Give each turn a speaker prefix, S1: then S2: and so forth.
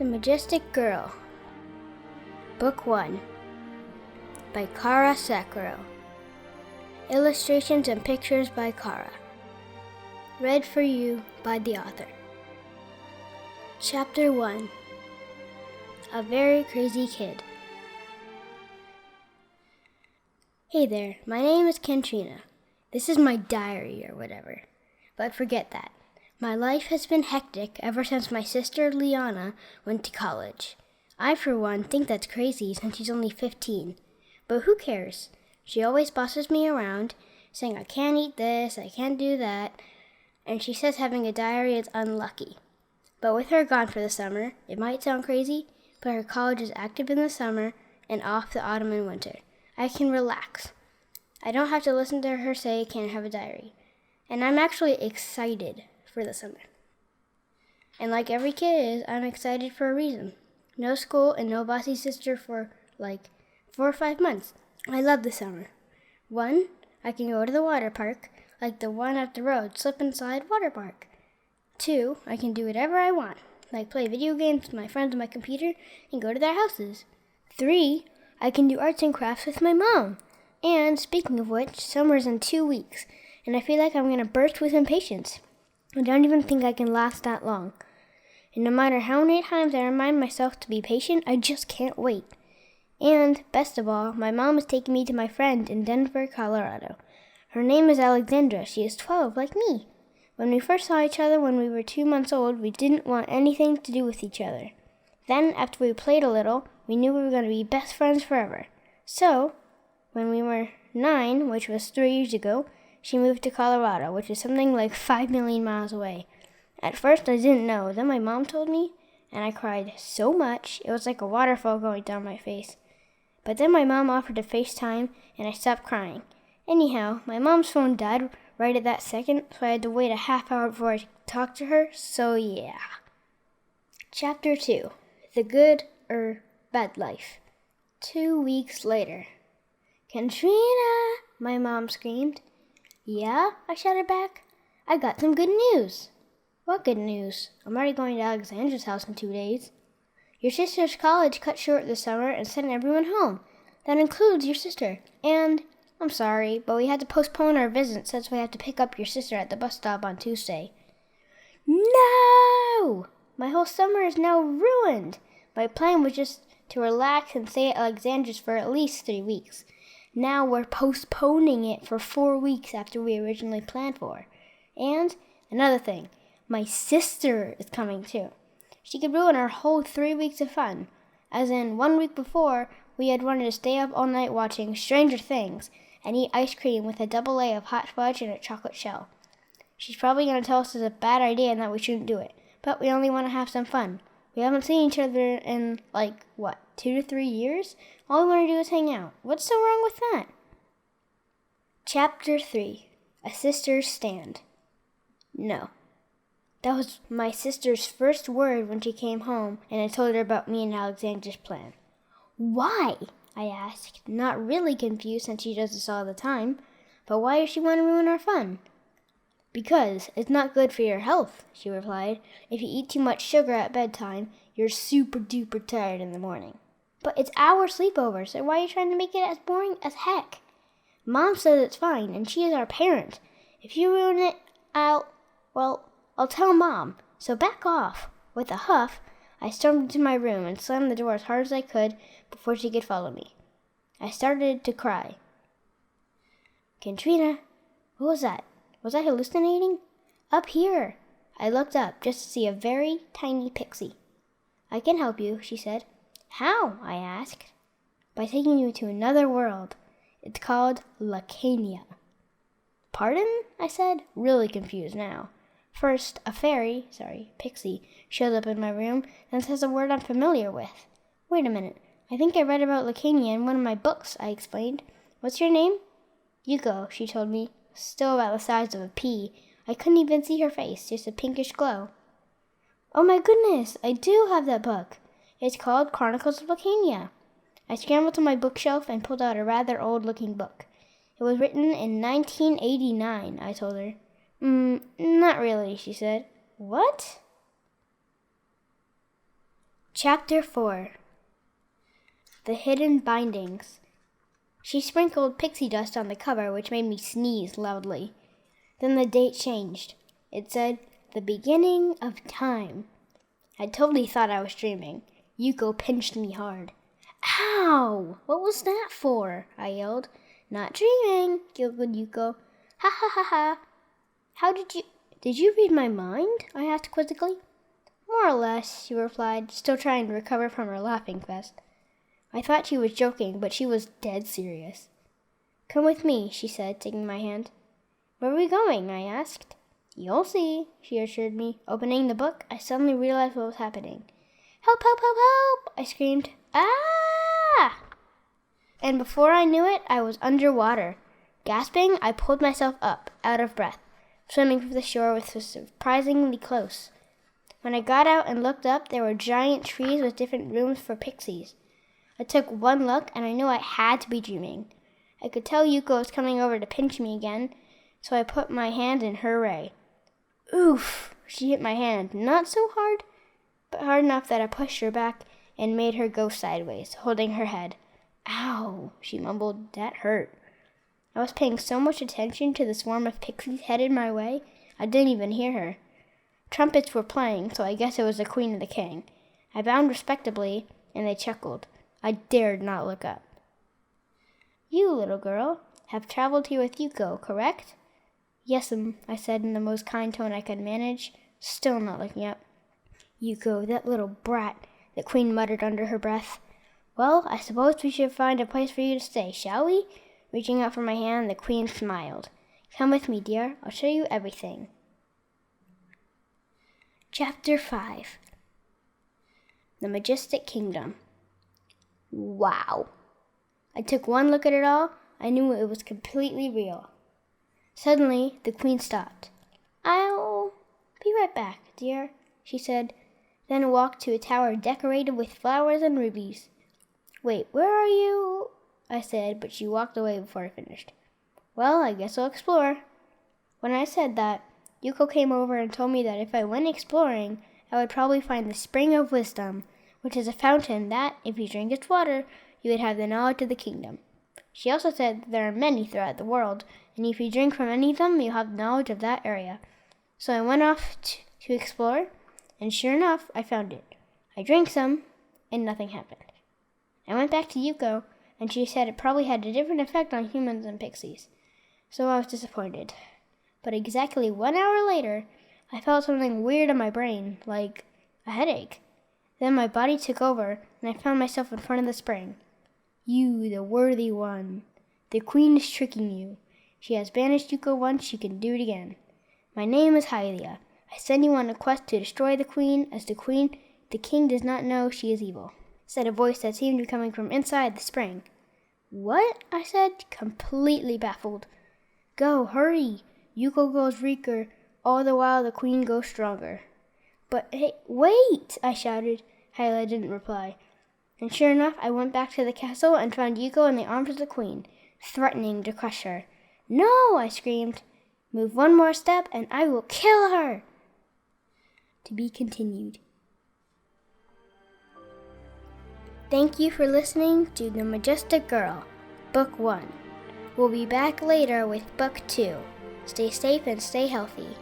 S1: The Majestic Girl, Book 1, by Kara Sakuro. Illustrations and pictures by Kara. Read for you by the author. Chapter 1, A Very Crazy Kid. Hey there, my name is Katrina. This is my diary or whatever, but forget that. My life has been hectic ever since my sister Liana went to college. I, for one, think that's crazy since she's only 15. But who cares? She always bosses me around, saying I can't eat this, I can't do that, and she says having a diary is unlucky. But with her gone for the summer, it might sound crazy, but her college is active in the summer and off the autumn and winter. I can relax. I don't have to listen to her say I can't have a diary. And I'm actually excited for the summer. And like every kid is, I'm excited for a reason. No school and no bossy sister for like 4 or 5 months. I love the summer. 1, I can go to the water park, like the one up the road, slip and slide water park. 2, I can do whatever I want, like play video games with my friends on my computer and go to their houses. 3, I can do arts and crafts with my mom. And speaking of which, summer's in 2 weeks, and I feel like I'm gonna burst with impatience. I don't even think I can last that long. And no matter how many times I remind myself to be patient, I just can't wait. And, best of all, my mom is taking me to my friend in Denver, Colorado. Her name is Alexandra. She is 12, like me. When we first saw each other when we were 2 months old, we didn't want anything to do with each other. Then, after we played a little, we knew we were going to be best friends forever. So, when we were 9, which was 3 years ago, she moved to Colorado, which is something like 5 million miles away. At first, I didn't know. Then my mom told me, and I cried so much, it was like a waterfall going down my face. But then my mom offered to FaceTime, and I stopped crying. Anyhow, my mom's phone died right at that second, so I had to wait a half hour before I could talk to her, so yeah. Chapter 2, The Good or Bad Life. 2 weeks later. Katrina! My mom screamed. Yeah? I shouted back. I got some good news. What good news? I'm already going to Alexandra's house in 2 days. Your sister's college cut short this summer and sent everyone home. That includes your sister. And, I'm sorry, but we had to postpone our visit since we have to pick up your sister at the bus stop on Tuesday. No! My whole summer is now ruined. My plan was just to relax and stay at Alexandra's for at least 3 weeks. Now we're postponing it for 4 weeks after we originally planned for. And another thing, my sister is coming too. She could ruin our whole 3 weeks of fun. As in, 1 week before, we had wanted to stay up all night watching Stranger Things and eat ice cream with a double layer of hot fudge and a chocolate shell. She's probably going to tell us it's a bad idea and that we shouldn't do it. But we only want to have some fun. We haven't seen each other in, 2 to 3 years? All we want to do is hang out. What's so wrong with that? Chapter 3, A Sister's Stand. No. That was my sister's first word when she came home, and I told her about me and Alexandra's plan. Why? I asked, not really confused since she does this all the time. But why does she want to ruin our fun? Because it's not good for your health, she replied. If you eat too much sugar at bedtime, you're super duper tired in the morning. But it's our sleepover, so why are you trying to make it as boring as heck? Mom says it's fine, and she is our parent. If you ruin it, I'll tell Mom, so back off. With a huff, I stormed into my room and slammed the door as hard as I could before she could follow me. I started to cry. Katrina, what was that? Was I hallucinating? Up here. I looked up just to see a very tiny pixie. I can help you, she said. How? I asked. By taking you to another world. It's called Lacania. Pardon? I said, really confused now. First, a pixie, shows up in my room and says a word I'm familiar with. Wait a minute. I think I read about Lacania in one of my books, I explained. What's your name? Yuko, she told me, still about the size of a pea. I couldn't even see her face, just a pinkish glow. Oh my goodness, I do have that book. It's called Chronicles of Lacania. I scrambled to my bookshelf and pulled out a rather old-looking book. It was written in 1989, I told her. Not really, she said. What? Chapter 4. The Hidden Bindings. She sprinkled pixie dust on the cover, which made me sneeze loudly. Then the date changed. It said, "The beginning of time." I totally thought I was dreaming. Yuko pinched me hard. "Ow! What was that for?" I yelled. "Not dreaming," giggled Yuko. "Ha ha ha ha." Did you read my mind?" I asked quizzically. "More or less," she replied, still trying to recover from her laughing fest. I thought she was joking, but she was dead serious. "Come with me," she said, taking my hand. "Where are we going?" I asked. "You'll see," she assured me. Opening the book, I suddenly realized what was happening. "Help, help, help, help!" I screamed. "Ah!" And before I knew it, I was underwater. Gasping, I pulled myself up, out of breath. Swimming for the shore was surprisingly close. When I got out and looked up, there were giant trees with different rooms for pixies. I took one look, and I knew I had to be dreaming. I could tell Yuko was coming over to pinch me again, so I put my hand in her ray. Oof! She hit my hand, not so hard, but hard enough that I pushed her back and made her go sideways, holding her head. "Ow!" she mumbled. "That hurt." I was paying so much attention to the swarm of pixies headed my way, I didn't even hear her. Trumpets were playing, so I guess it was the queen and the king. I bowed respectably, and they chuckled. I dared not look up. "You, little girl, have traveled here with Yuko, correct?" "Yes'm," I said in the most kind tone I could manage, still not looking up. "Yuko, that little brat," the queen muttered under her breath. "Well, I suppose we should find a place for you to stay, shall we?" Reaching out for my hand, the queen smiled. "Come with me, dear. I'll show you everything." Chapter 5. The Majestic Kingdom. Wow. I took one look at it all. I knew it was completely real. Suddenly, the queen stopped. "I'll be right back, dear," she said, then walked to a tower decorated with flowers and rubies. "Wait, where are you?" I said, but she walked away before I finished. "Well, I guess I'll explore." When I said that, Yuko came over and told me that if I went exploring, I would probably find the Spring of Wisdom, which is a fountain that, if you drink its water, you would have the knowledge of the kingdom. She also said that there are many throughout the world, and if you drink from any of them, you'll have knowledge of that area. So I went off to explore, and sure enough, I found it. I drank some, and nothing happened. I went back to Yuko, and she said it probably had a different effect on humans and pixies. So I was disappointed. But exactly 1 hour later, I felt something weird in my brain, like a headache. Then my body took over, and I found myself in front of the spring. "You, the worthy one. The queen is tricking you. She has banished Yuko once, she can do it again. My name is Hylia. I send you on a quest to destroy the queen, as the king does not know she is evil," said a voice that seemed to be coming from inside the spring. "What?" I said, completely baffled. "Go, hurry. Yuko goes weaker, all the while the queen goes stronger." "But hey, wait!" I shouted. Hylia didn't reply. And sure enough, I went back to the castle and found Yuko in the arms of the queen, threatening to crush her. "No!" I screamed. "Move one more step and I will kill her!" To be continued. Thank you for listening to The Majestic Girl, Book 1. We'll be back later with Book 2. Stay safe and stay healthy.